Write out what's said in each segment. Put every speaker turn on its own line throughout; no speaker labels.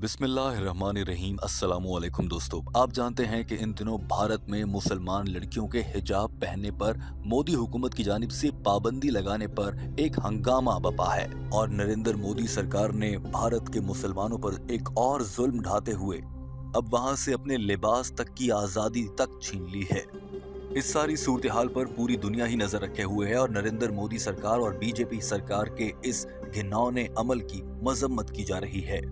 बिस्मिल्लाहिर्रहमानिर्रहीम। अस्सलामु अलैकुम दोस्तों, आप जानते हैं कि इन दिनों भारत में मुसलमान लड़कियों के हिजाब पहनने पर मोदी हुकूमत की जानिब से पाबंदी लगाने पर एक हंगामा बपा है और नरेंद्र मोदी सरकार ने भारत के मुसलमानों पर एक और जुल्म ढाते हुए अब वहां से अपने लिबास तक की आजादी तक छीन ली है। इस सारी सूरत हाल पर पूरी दुनिया ही नजर रखे हुए है और नरेंद्र मोदी सरकार और बीजेपी सरकार के इस घिनौने अमल की मजम्मत की जा रही है।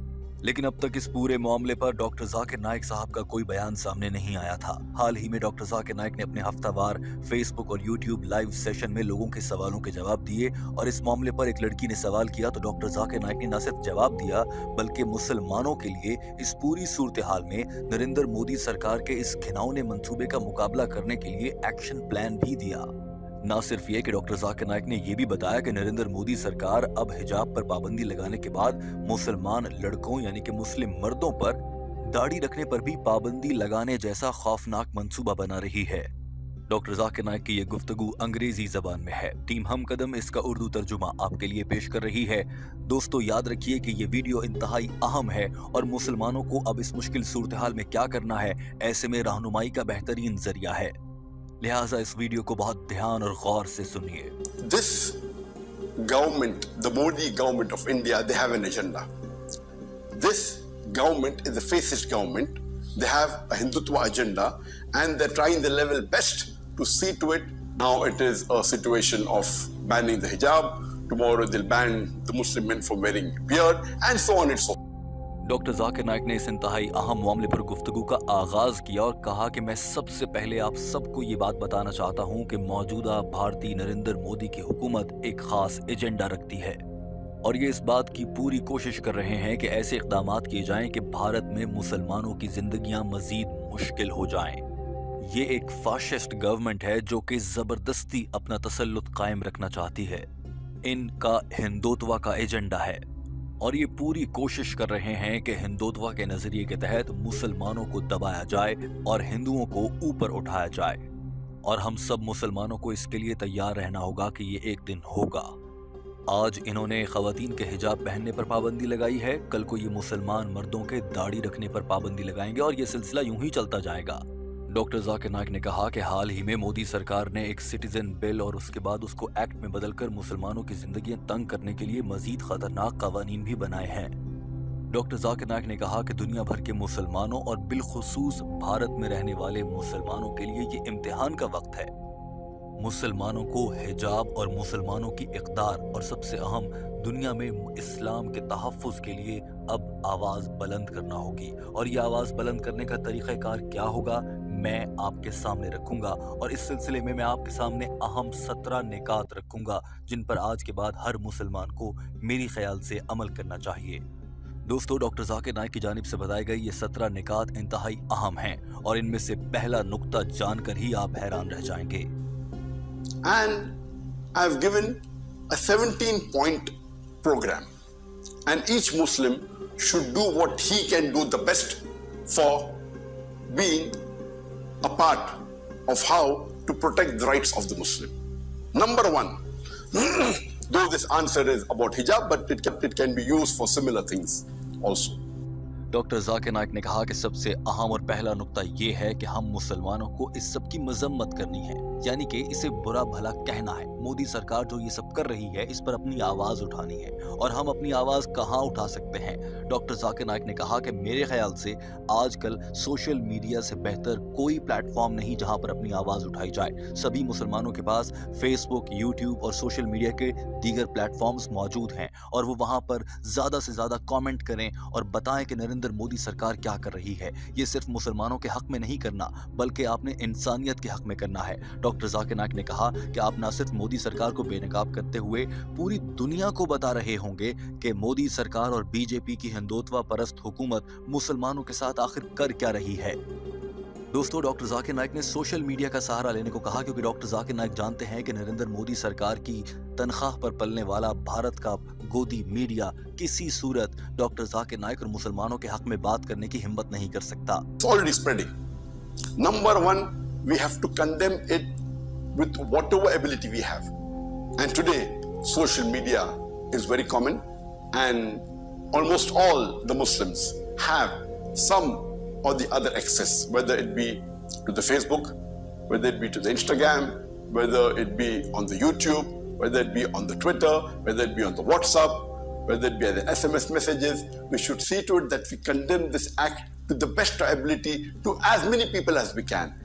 लेकिन अब तक इस पूरे मामले पर डॉक्टर जाकिर नाइक साहब का कोई बयान सामने नहीं आया था। हाल ही में डॉक्टर जाकिर नाइक ने अपने हफ्तावार फेसबुक और यूट्यूब लाइव सेशन में लोगों के सवालों के जवाब दिए और इस मामले पर एक लड़की ने सवाल किया तो डॉक्टर जाकिर नाइक ने न सिर्फ जवाब दिया बल्कि मुसलमानों के लिए इस पूरी सूरत हाल में नरेंद्र मोदी सरकार के इस घिनौने मंसूबे का मुकाबला करने के लिए एक्शन प्लान भी दिया। ना सिर्फ ये कि डॉक्टर जाकिर नाइक ने यह भी बताया कि नरेंद्र मोदी सरकार अब हिजाब पर पाबंदी लगाने के बाद मुसलमान लड़कों यानी कि मुस्लिम मर्दों पर दाढ़ी रखने पर भी पाबंदी लगाने जैसा खौफनाक मंसूबा बना रही है। डॉक्टर जाकिर नाइक की यह गुफ्तगू अंग्रेजी जबान में है। टीम हम कदम इसका उर्दू तर्जुमा आपके लिए पेश कर रही है। दोस्तों याद रखिए कि ये वीडियो इंतहाई अहम है और मुसलमानों को अब इस मुश्किल सूरत हाल में क्या करना है ऐसे में रहनुमाई का बेहतरीन जरिया है, लिहाजा इस वीडियो को बहुत ध्यान और गौर से सुनिए।
This government, the Modi government of India, they have an agenda. This government is a fascist government. They have a Hindutva agenda and they're trying their level best to see to it. Now it is a situation of banning the hijab. Tomorrow they'll ban the Muslim men from wearing beard and so on and so on.
Doctor Zakir Naik ने इस इंतहाई अहम मामले पर गुफ्तगू का आगाज किया और कहा कि मैं सबसे पहले आप सबको ये बात बताना चाहता हूं कि मौजूदा भारतीय नरेंद्र मोदी की हुकूमत एक खास एजेंडा रखती है और ये इस बात की पूरी कोशिश कर रहे हैं कि ऐसे इक़दामात किए जाएं कि भारत में मुसलमानों की जिंदगियां मजीद मुश्किल हो जाएं। ये एक फाशिस्ट गवर्नमेंट है जो कि जबरदस्ती अपना तसल्लुत कायम रखना चाहती है। इनका हिंदुत्व का एजेंडा है और ये पूरी कोशिश कर रहे हैं कि हिंदुत्व के नजरिए के तहत मुसलमानों को दबाया जाए और हिंदुओं को ऊपर उठाया जाए और हम सब मुसलमानों को इसके लिए तैयार रहना होगा कि ये एक दिन होगा। आज इन्होंने खवातीन के हिजाब पहनने पर पाबंदी लगाई है, कल को ये मुसलमान मर्दों के दाढ़ी रखने पर पाबंदी लगाएंगे और ये सिलसिला यूं ही चलता जाएगा। डॉक्टर जाकिर नाइक ने कहा कि हाल ही में मोदी सरकार ने एक सिटीजन बिल और उसके बाद उसको एक्ट में बदलकर मुसलमानों की जिंदगियां तंग करने के लिए मजीद खतरनाक कवानीन भी बनाए हैं। डॉक्टर जाकिर नाइक ने कहा कि दुनिया भर के मुसलमानों और बिलखुसूस भारत में रहने वाले मुसलमानों के लिए ये इम्तिहान का वक्त है। मुसलमानों को हिजाब और मुसलमानों की इक़दार और सबसे अहम दुनिया में इस्लाम के तहफ़्फ़ुज़ के लिए अब आवाज़ बुलंद करना होगी और ये आवाज़ बुलंद करने का तरीक़ाकार क्या होगा मैं आपके सामने रखूंगा और इस सिलसिले में मैं आपके सामने अहम 17 निकात रखूंगा जिन पर आज के बाद हर मुसलमान को मेरी ख्याल से अमल करना चाहिए। दोस्तों डॉक्टर जाकिर नाइक की जानिब से बताए गए ये 17 निकात इंतहाई अहम हैं और इनमें से पहला नुक्ता जानकर ही आप हैरान रह जाएंगे।
And I've given a 17-point program and each Muslim should do what he can do the best for being a part of how to protect the rights of the Muslim. Number one, though this answer is about hijab, but it can be used for similar things also.
Doctor Zakir Naik ने कहा कि सबसे अहम और पहला नुक्ता ये है कि हम मुसलमानों को इस सब की मजम्मत करनी है, यानी कि इसे बुरा भला कहना है। मोदी सरकार जो ये सब कर रही है इस पर अपनी आवाज उठानी है और हम अपनी आवाज कहाँ उठा सकते हैं। डॉक्टर जाकिर नाइक ने कहा कि मेरे ख्याल से आजकल सोशल मीडिया से बेहतर कोई प्लेटफॉर्म नहीं जहाँ पर अपनी आवाज उठाई जाए। सभी मुसलमानों के पास फेसबुक, यूट्यूब और सोशल मीडिया के दीगर प्लेटफॉर्म्स मौजूद हैं और वो वहाँ पर ज्यादा से ज्यादा कॉमेंट करें और बताएं कि नरेंद्र मोदी सरकार क्या कर रही है। ये सिर्फ मुसलमानों के हक में नहीं करना बल्कि आपने इंसानियत के हक में करना है। डॉक्टर जाकिर नाइक ने कहा कि आप न सिर्फ मोदी सरकार को बेनकाब करते हुए पूरी दुनिया को बता रहे होंगे कि मोदी सरकार और बीजेपी की हिंदुत्व परस्त हुकूमत मुसलमानों के साथ आखिर कर क्या रही है। दोस्तों डॉक्टर जाकिर नाइक ने सोशल मीडिया का सहारा लेने को कहा क्योंकि डॉक्टर जाकिर नाइक जानते हैं कि नरेंद्र मोदी सरकार की तनख्वाह पर पलने वाला भारत का गोदी मीडिया किसी सूरत डॉक्टर जाकिर नाइक और मुसलमानों के हक में बात करने की हिम्मत नहीं कर सकता।
It's already spreading. Number one, we have to condemn it with whatever ability we have. And today, social media is very common and almost all the Muslims have some or the other access, whether it be to the Facebook, whether it be to the Instagram, whether it be on the YouTube, whether it be on the Twitter, whether it be on the WhatsApp, whether it be the SMS messages. We should see to it that we condemn this act to the best of our ability to as many people as we can.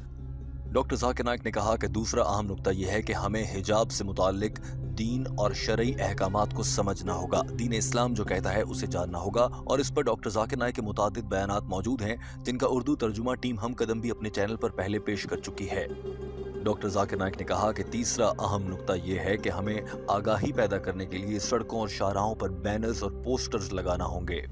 Doctor Zakir Naik ने कहा कि दूसरा अहम नुक्ता यह है कि हमें हिजाब से मुताल्लिक दीन और शरई अहकामात को समझना होगा। दीन इस्लाम जो कहता है उसे जानना होगा, और इस पर डॉक्टर जाकिर नाइक के मुतादिद बयानात मौजूद हैं जिनका उर्दू तर्जुमा टीम हम कदम भी अपने चैनल पर पहले पेश कर चुकी है। डॉक्टर जाकिर नाइक ने कहा कि तीसरा अहम नुक्ता यह है कि हमें आगाही पैदा करने के लिए सड़कों और शाहराहों पर बैनर्स और पोस्टर्स लगाना होंगे।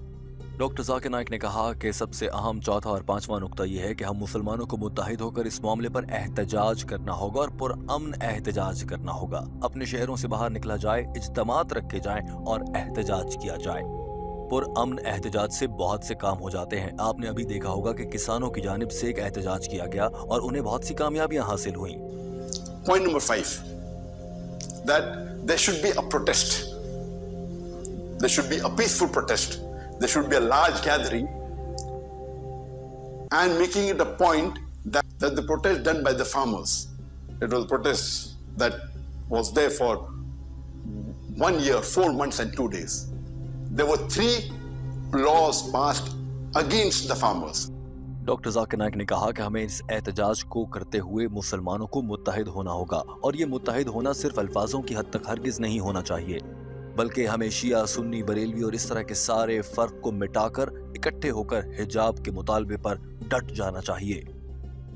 डॉक्टर जाकिर नाइक ने कहा कि सबसे अहम चौथा और पांचवा नुक्ता यह है कि हम मुसलमानों को मुत्तहिद होकर इस मामले पर एहतजाज करना होगा और पुरअमन एहतजाज करना होगा। अपने शहरों से बाहर निकला जाए, इज्तिमात रखे जाएं और एहतजाज किया जाए। पुरअमन एहतजाज से बहुत से काम हो जाते हैं। आपने अभी देखा होगा कि किसानों की जानिब से एक एहतजाज किया गया और उन्हें बहुत सी कामयाबियां हासिल हुई।
Point number 5, that there should be a protest. There should be a peaceful protest. There should be a large gathering, and making it a point that the protest done by the farmers, it was a protest that was there for 1 year, 4 months and 2 days. There were 3 laws passed against the farmers.
Doctor Zakir Naik ने कहा कि हमें इस एहतजाज को करते हुए मुसलमानों को मुत्तहिद होना होगा, और ये मुत्तहिद होना सिर्फ अल्फाजों की हद तक हरगिज नहीं होना चाहिए, बल्कि हमें शिया, सुन्नी, बरेलवी और इस तरह के सारे फर्क को मिटाकर इकट्ठे होकर हिजाब के मुतालबे पर डट जाना चाहिए।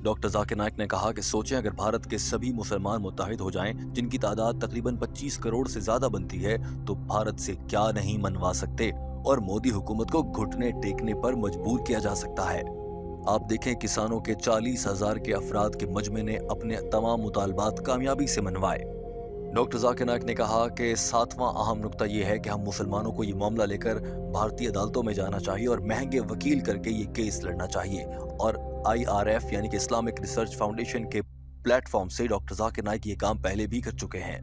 डॉक्टर जाकिर नाइक ने कहा कि सोचें, अगर भारत के सभी मुसलमान मुत्तहिद हो जाएं, जिनकी तादाद तकरीबन 25 करोड़ से ज्यादा बनती है, तो भारत से क्या नहीं मनवा सकते और मोदी हुकूमत को घुटने टेकने पर मजबूर किया जा सकता है। आप देखें, किसानों के 40,000 के अफराद के मजमे ने अपने तमाम मुतालबात कामयाबी से मनवाए। डॉक्टर जाकिर नाइक ने कहा कि सातवां अहम नुक्ता यह है कि हम मुसलमानों को ये मामला लेकर भारतीय अदालतों में जाना चाहिए और महंगे वकील करके ये केस लड़ना चाहिए, और IRF यानी कि इस्लामिक रिसर्च फाउंडेशन के प्लेटफॉर्म से डॉक्टर जाकिर नाइक ये काम पहले भी कर चुके हैं।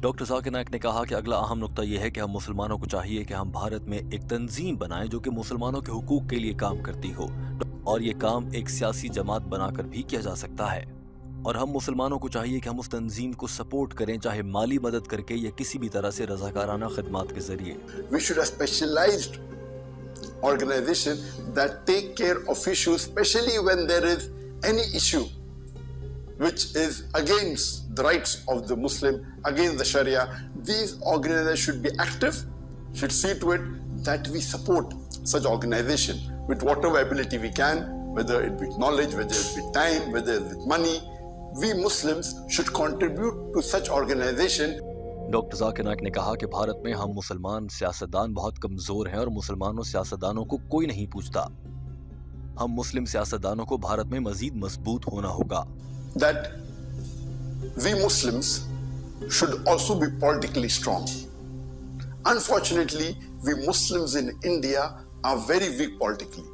डॉक्टर जाकिर नाइक ने कहा कि अगला अहम नुक्ता यह है कि हम मुसलमानों को चाहिए कि हम भारत में एक तंजीम बनाएं जो कि मुसलमानों के हुकूक के लिए काम करती हो, और ये काम एक सियासी जमात बनाकर भी किया जा सकता है, और हम मुसलमानों को चाहिए कि हम उस तंजीम को सपोर्ट करें, चाहे माली मदद करके या किसी भी तरह से रज़ाकाराना खिदमात के जरिए।
We should have specialized organization that take care of issues, especially when there is any issue which is against the rights of the Muslim, against the Sharia. These organizations should be active, should see to it that we support such organization with whatever ability we can, whether it be knowledge, whether it be time, whether it be money. We Muslims should contribute to such organization.
Doctor Zakir Naik ने कहा कि भारत में हम मुसलमान सियासतदान बहुत कमजोर हैं और मुसलमानों सियासतदानों को कोई नहीं पूछता। हम मुस्लिम सियासतदानों को भारत में मजीद मजबूत होना होगा।
That we Muslims should also be politically strong. Unfortunately, we Muslims in India are very weak politically.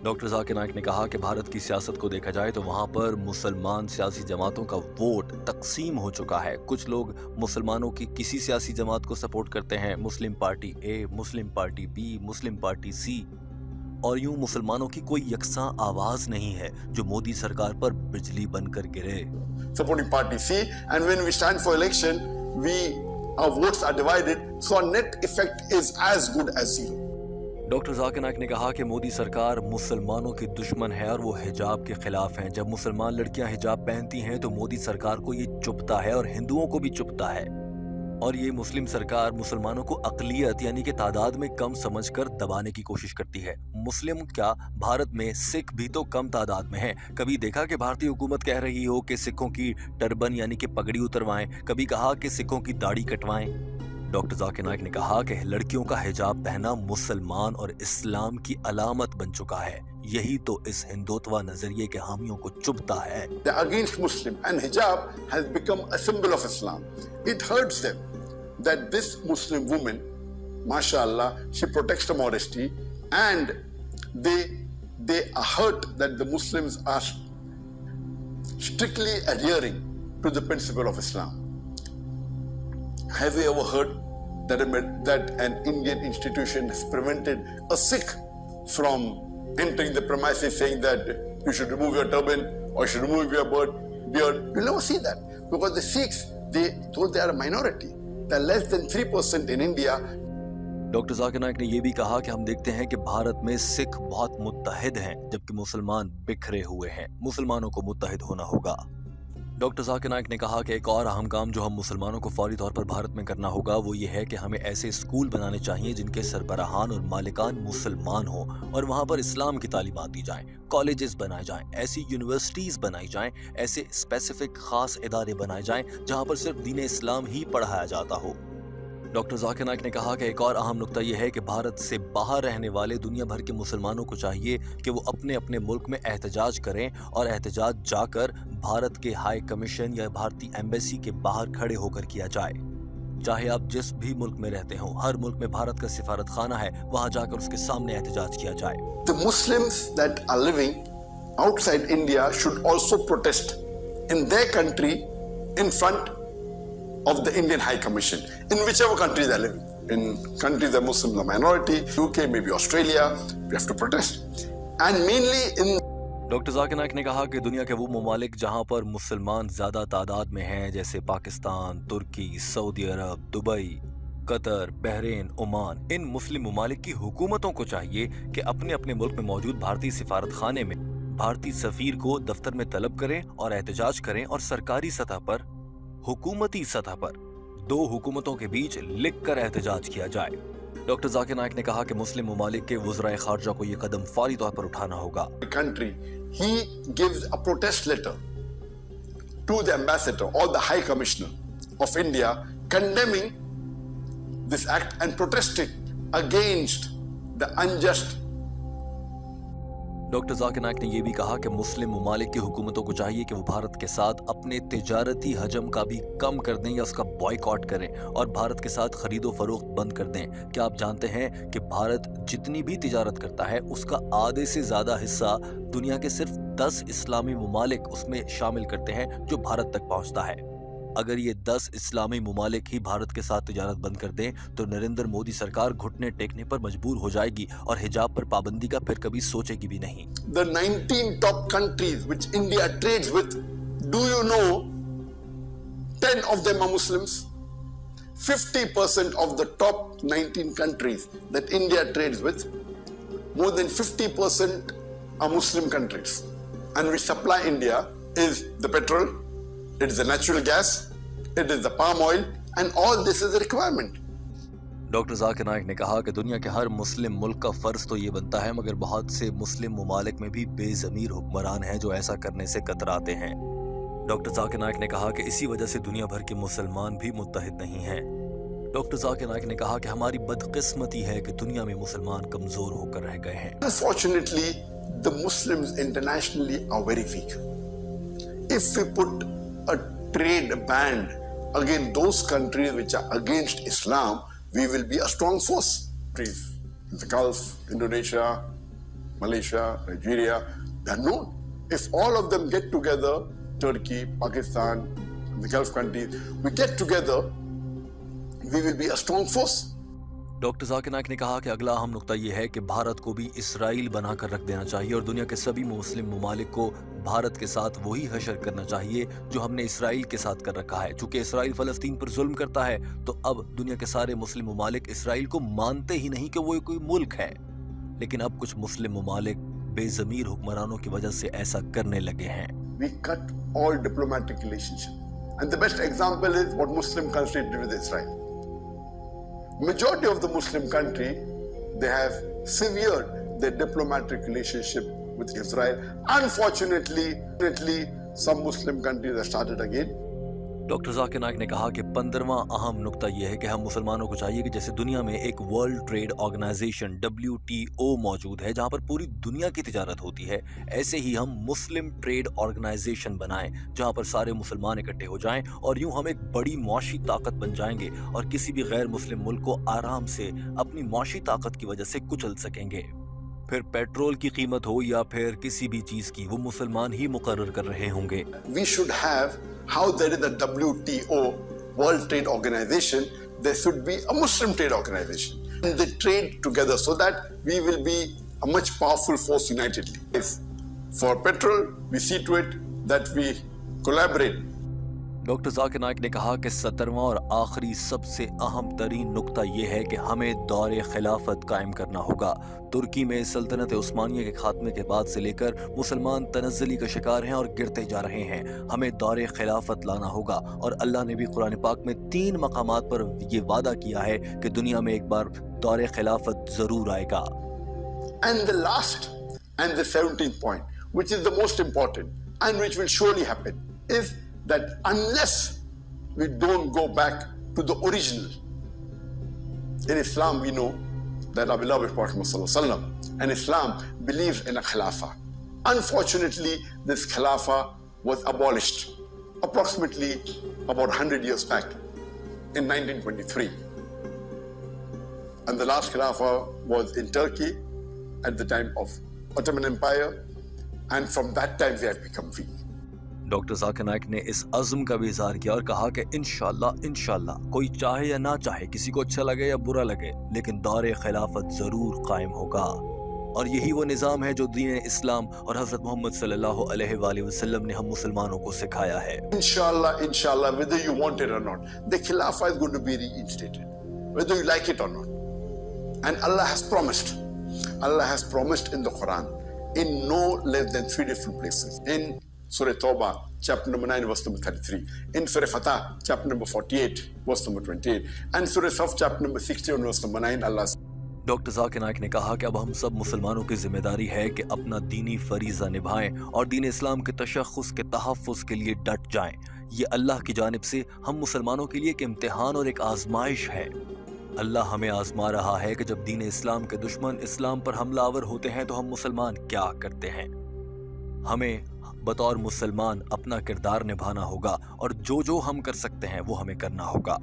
Doctor Zakir Naik ने कहा कि भारत की सियासत को देखा जाए तो वहाँ पर मुसलमान सियासी जमातों का वोट तकसीम हो चुका है। कुछ लोग मुसलमानों की किसी सियासी जमात को सपोर्ट करते हैं, Muslim party A, Muslim party B, Muslim party C, और यूं मुसलमानों की कोई यकसां आवाज नहीं है जो मोदी सरकार पर बिजली बनकर गिरे।
Supporting party C, and when we stand for election, our votes are divided, so our net effect is as good as zero.
Doctor Zakir Naik ने कहा कि मोदी सरकार मुसलमानों की दुश्मन है और वो हिजाब के खिलाफ हैं। जब मुसलमान लड़कियां हिजाब पहनती हैं तो मोदी सरकार को ये चुभता है और हिंदुओं को भी चुभता है, और ये मुस्लिम सरकार मुसलमानों को अकलियत यानी कि तादाद में कम समझकर दबाने की कोशिश करती है। मुस्लिम क्या, भारत में सिख भी तो कम तादाद में हैं। कभी देखा कि भारतीय हुकूमत कह रही हो कि सिखों की टर्बन यानी कि पगड़ी उतरवाएं, कभी कहा कि सिखों की दाढ़ी कटवाएं। डॉक्टर जाकिर नाइक ने कहा कि लड़कियों का हिजाब पहनना मुसलमान और इस्लाम की अलामत बन चुका है। यही तो इस हिंदुत्व नजरिए के हामियों को चुभता है।
Against Muslim and hijab has become a symbol of Islam. It hurts them that this Muslim woman, mashallah, she protects the modesty, and they are hurt that the Muslims are strictly adhering to the principle of Islam. Have you ever heard that an Indian institution has prevented a Sikh from entering the premises saying that you should remove your turban or you should remove your beard. You'll never see that because the Sikhs, though they are a minority, they're less than 3% in India.
Doctor Zakir Naik ने यह भी कहा कि हम देखते हैं कि भारत में सिख बहुत मुत्तहिद हैं जबकि मुसलमान बिखरे हुए हैं। मुसलमानों को मुत्तहिद होना होगा। डॉक्टर जाकिर नाइक ने कहा कि एक और अहम काम जो हम मुसलमानों को फौरी तौर पर भारत में करना होगा वो ये है कि हमें ऐसे स्कूल बनाने चाहिए जिनके सरबराहान और मालिकान मुसलमान हों और वहाँ पर इस्लाम की तालीमात दी जाएं, कॉलेजेस बनाए जाएं, ऐसी यूनिवर्सिटीज़ बनाई जाएं, ऐसे स्पेसिफिक खास इदारे बनाए जाएं जहाँ पर सिर्फ दीन इस्लाम ही पढ़ाया जाता हो। डॉक्टर जाकिर नाइक ने कहा कि एक और अहम नुक्ता यह है कि भारत से बाहर रहने वाले दुनिया भर के मुसलमानों को चाहिए कि वो अपने अपने मुल्क में एहतजाज करें और एहतजाज जाकर भारत के हाई कमीशन या भारतीय एम्बेसी के बाहर खड़े होकर किया जाए। चाहे आप जिस भी मुल्क में रहते हो, हर मुल्क में भारत का सिफारत खाना है, वहां जाकर उसके सामने एहतजाज किया जाए।
The Muslims that are living outside India should also protest in their country in front of the Indian High Commission, in whichever country they're living. In countries that Muslims are minority, UK, maybe Australia, we have to protest. And mainly in
doctor Zakir Naik ने कहा कि दुनिया के वो ममालिक जहां पर मुसलमान ज़्यादा तादाद में हैं जैसे पाकिस्तान, तुर्की, सऊदी अरब, दुबई, कतर, बहरीन, ओमान, इन मुस्लिम ममालिक की हुकूमतों को चाहिए कि अपने अपने मुल्क में मौजूद भारतीय सिफारत खाने में भारतीय सफीर को दफ्तर में तलब करें और एहतजाज करें और सरकारी सतह पर, हुकूमती सतह पर दो हुकूमतों के बीच लिख कर एहतजाज किया जाए। डॉक्टर जाकिर नाइक ने कहा कि मुस्लिम ममालिक के वज़राए खारजा को ये कदम फौरी तौर पर उठाना होगा।
country, he gives a protest letter to the ambassador or the High Commissioner of India condemning this act and protesting against the unjust.
Doctor Zakir Naik ने यह भी कहा कि मुस्लिम ममालिक की हुकूमतों को चाहिए कि वो भारत के साथ अपने तिजारती हजम का भी कम कर दें या उसका बॉयकॉट करें और भारत के साथ खरीदो फरोख्त बंद कर दें। क्या आप जानते हैं कि भारत जितनी भी तिजारत करता है उसका आधे से ज़्यादा हिस्सा दुनिया के सिर्फ 10 इस्लामी ममालिक उसमें शामिल करते हैं जो भारत तक पहुँचता है। अगर ये 10 इस्लामी ममालिक ही भारत के साथ तिजारत बंद कर दें तो नरेंद्र मोदी सरकार घुटने टेकने पर मजबूर हो जाएगी और हिजाब पर पाबंदी का फिर कभी सोचेगी भी नहीं।
The 19 top countries which India trades with, do you know 10 of them are Muslims? 50% of the top 19 countries that India trades with, more than 50% are Muslim countries. And we supply India is the petrol, it is the natural gas, it is the palm oil, and all this is a requirement.
Doctor Zakir Naik ने कहा कि दुनिया के हर मुस्लिम मुल्क का फर्ज तो ये बनता है मगर बहुत से मुस्लिम ममालिक में भी बेज़मीर हुक्मरान हैं जो ऐसा करने से कतराते हैं। डॉक्टर जाकिर नाइक ने कहा कि इसी वजह से दुनिया भर के मुसलमान भी मुत्तहिद नहीं हैं। डॉक्टर जाकिर नाइक ने कहा कि हमारी बदकिस्मती है कि दुनिया में मुसलमान कमजोर होकर रह गए हैं।
Unfortunately, the Muslims internationally are very weak. If we put a trade ban against those countries which are against Islam, we will be a strong force. In the Gulf, Indonesia, Malaysia, Nigeria, they are known. If all of them get together, Turkey, Pakistan, the Gulf countries, we get together, we will be a strong force.
Doctor Zakir Naik ने कहा कि अगला अहम नुक्ता यह है कि भारत को भी इसराइल बनाकर रख देना चाहिए और दुनिया के सभी मुस्लिम ममालिक को भारत के साथ वही हशर करना चाहिए जो हमने इसराइल के साथ कर रखा है। चूंकि इसराइल फलस्तीन पर जुल्म करता है तो अब दुनिया के सारे मुस्लिम ममालिक इसराइल को मानते ही नहीं कि वो कोई मुल्क है, लेकिन अब कुछ मुस्लिम ममालिक बेज़मीर हुक्मरानों की वजह से ऐसा करने लगे हैं।
We cut all diplomatic relationship, and the best example is what Muslim countries did with Israel. Majority of the Muslim country, they have severed their diplomatic relationship with Israel. Unfortunately, some Muslim countries have started again.
Doctor Zakir Naik ने कहा कि 15वां अहम नुक्ता यह है कि हम मुसलमानों को चाहिए कि जैसे दुनिया में एक वर्ल्ड ट्रेड ऑर्गेनाइजेशन WTO मौजूद है जहां पर पूरी दुनिया की तिजारत होती है, ऐसे ही हम मुस्लिम ट्रेड ऑर्गेनाइजेशन बनाएं जहां पर सारे मुसलमान इकट्ठे हो जाएं और यूं हम एक बड़ी मौशी ताकत बन जाएंगे और किसी भी गैर मुस्लिम मुल्क को आराम से अपनी मौशी ताकत की वजह से कुचल सकेंगे। फिर पेट्रोल की कीमत हो या फिर किसी भी चीज की, वो मुसलमान ही मुकर्रर कर रहे होंगे।
We should have, how there is a WTO, World Trade Organization, there should be a Muslim trade organization. And they trade together so that we will be a much powerful force unitedly. If for petrol, we see to it that we collaborate.
Doctor Zakir Naik ने कहा कि 17वां और आखिरी सबसे अहम तरीन नुक्ता ये है कि हमें दौरे खिलाफत कायम करना होगा। तुर्की में सल्तनत उस्मानिया के खात्मे के बाद से लेकर मुसलमान तनज़्ज़ुली का शिकार हैं और गिरते जा रहे हैं। हमें दौरे खिलाफत लाना होगा और अल्लाह ने भी कुरान पाक में 3 मकामात पर ये वादा किया है कि दुनिया में एक बार दौरे खिलाफत जरूर आएगा।
And the last and the 17th point, which is the most important and which will surely happen, is that unless we don't go back to the original. In Islam, we know that our beloved Prophet Muhammad and Islam believes in a khilafah. Unfortunately, this khilafah was abolished approximately about 100 years back in 1923. And the last khilafah was in Turkey at the time of Ottoman Empire, and from that time they have become weak.
Doctor Zakir Naik ने इस अज़्म का भी इज़हार किया और कहा कि इंशाल्लाह कोई चाहे या ना चाहे, किसी को अच्छा लगे या बुरा लगे, लेकिन दौरे खिलाफत ज़रूर कायम होगा। और यही वो निज़ाम है जो दीन इस्लाम और हज़रत मोहम्मद सल्लल्लाहु अलैहि वसल्लम ने हम मुसलमानों को सिखाया है।
Inshallah, whether you want it or not, the khilafah is going to be reinstated, whether you like it or not. And Allah has promised in the Quran in no less than 3 different places. In Surah Tawbah, chapter number 9, verse number 33. In Surah Fatah, chapter number 48, verse number 28. And Surah Saf, chapter number 61, verse number 9, Allah says.
Doctor Zakir Naik ने कहा कि अब हम सब मुसलमानों की जिम्मेदारी है कि अपना दीनी फरीज़ा निभाएं और दीन इस्लाम के तशख़्ख़ुस के तहफ़्फ़ुज़ के लिए डट जाएं। ये अल्लाह की जानिब से हम मुसलमानों के लिए एक इम्तिहान और एक आज़माइश है। अल्लाह हमें आज़मा रहा है कि जब दीन इस्लाम के दुश्मन इस्लाम पर हमलावर होते हैं तो हम मुसलमान क्या करते हैं। हमें बतौर मुसलमान अपना किरदार निभाना होगा और जो हम कर सकते हैं वो हमें करना होगा।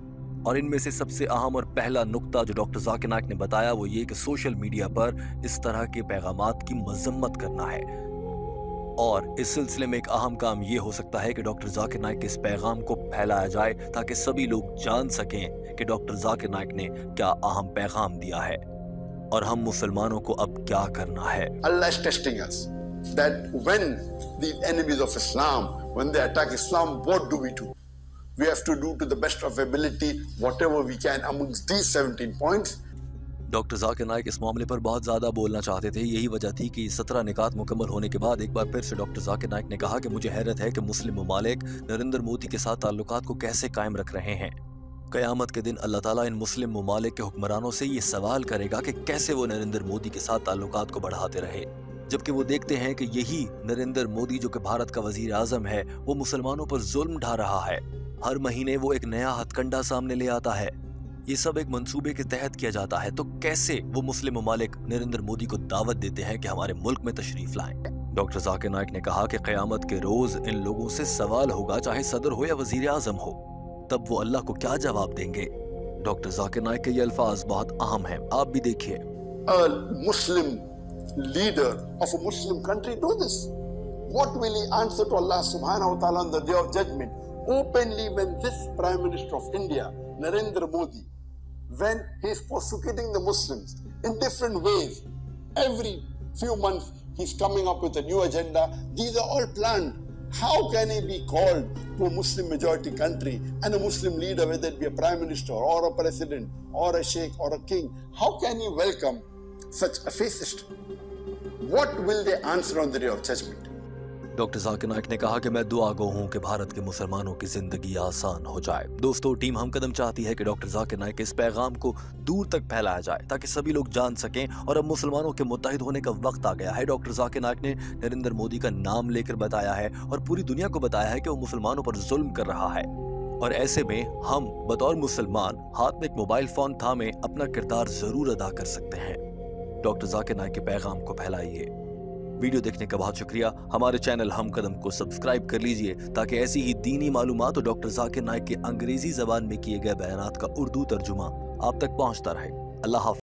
और इनमें से सबसे अहम और पहला नुक्ता जो डॉक्टर जाकिर नाइक ने बताया वो ये कि सोशल मीडिया पर इस तरह के पैगामात की मजम्मत करना है। और इस सिलसिले में एक अहम काम ये हो सकता है कि डॉक्टर जाकिर नाइक के इस पैगाम को फैलाया जाए ताकि सभी लोग जान सकें कि डॉक्टर जाकिर नाइक ने क्या अहम पैगाम दिया है और हम मुसलमानों को अब क्या करना है।
Allah is testing us that when the enemies of Islam, when they attack Islam, what do? We have to do to the best of ability whatever we can amongst these 17 points.
Doctor Zakir Naik इस मामले पर बहुत ज़्यादा बोलना चाहते थे। यही वजह थी कि 17 निकात मुकम्मल होने के बाद एक बार फिर से डॉक्टर जाकिर नाइक ने कहा कि मुझे हैरत है कि मुस्लिम ममालिक नरेंद्र मोदी के साथ ताल्लुकात को कैसे कायम रख रहे हैं। क़यामत के दिन अल्लाह ताला इन मुस्लिम ममालिक के हुक्मरानों से ये सवाल करेगा कि कैसे वो नरेंद्र मोदी के साथ ताल्लुकात को बढ़ाते रहे, जबकि वो देखते हैं कि यही नरेंद्र मोदी जो कि भारत का वजीर आज़म है वो मुसलमानों पर जुल्म ढा रहा है। हर महीने वो एक नया हथकंडा सामने ले आता है। ये सब एक मंसूबे के तहत किया जाता है, तो कैसे वो मुस्लिम ममालिक नरेंद्र मोदी को दावत देते हैं कि हमारे मुल्क में तशरीफ लाएं। डॉक्टर जाकिर नाइक ने कहा कि क़यामत के रोज इन लोगों से सवाल होगा, चाहे सदर हो या वजीर आज़म हो, तब वो अल्लाह को क्या जवाब देंगे। डॉक्टर जाकिर नाइक के ये अल्फाज बहुत अहम हैं, आप भी देखिए।
Muslim leader of a Muslim country do this? What will he answer to Allah subhanahu wa ta'ala on the day of judgment? Openly, when this Prime Minister of India, Narendra Modi, when he is persecuting the Muslims in different ways, every few months he's coming up with a new agenda. These are all planned. How can he be called to a Muslim majority country and a Muslim leader, whether it be a Prime Minister or a President or a Sheikh or a King? How can he welcome such a fascist? What will they answer on the day of judgment?
Doctor Zakir Naik ने कहा कि मैं दुआ गो हूं कि भारत के मुसलमानों की जिंदगी आसान हो जाए। दोस्तों, टीम हम कदम चाहती है कि डॉक्टर जाकिर नाइक के इस पैगाम को दूर तक फैलाया जाए ताकि सभी लोग जान सकें और अब मुसलमानों के मुत्तहिद होने का वक्त आ गया है। डॉक्टर जाकिर नाइक ने नरेंद्र मोदी का नाम लेकर बताया है और पूरी दुनिया को बताया है कि वो मुसलमानों पर जुल्म कर रहा है, और ऐसे में हम बतौर मुसलमान हाथ में एक मोबाइल फोन थामे अपना किरदार जरूर अदा कर सकते हैं। डॉक्टर जाकिर नाइक के पैगाम को फैलाइए। वीडियो देखने का बहुत शुक्रिया। हमारे चैनल हम कदम को सब्सक्राइब कर लीजिए ताकि ऐसी ही दीनी मालूमात और डॉक्टर जाकिर नाइक के अंग्रेजी जबान में किए गए बयानात का उर्दू तर्जुमा आप तक पहुंचता रहे। अल्लाह हाफ़िज़।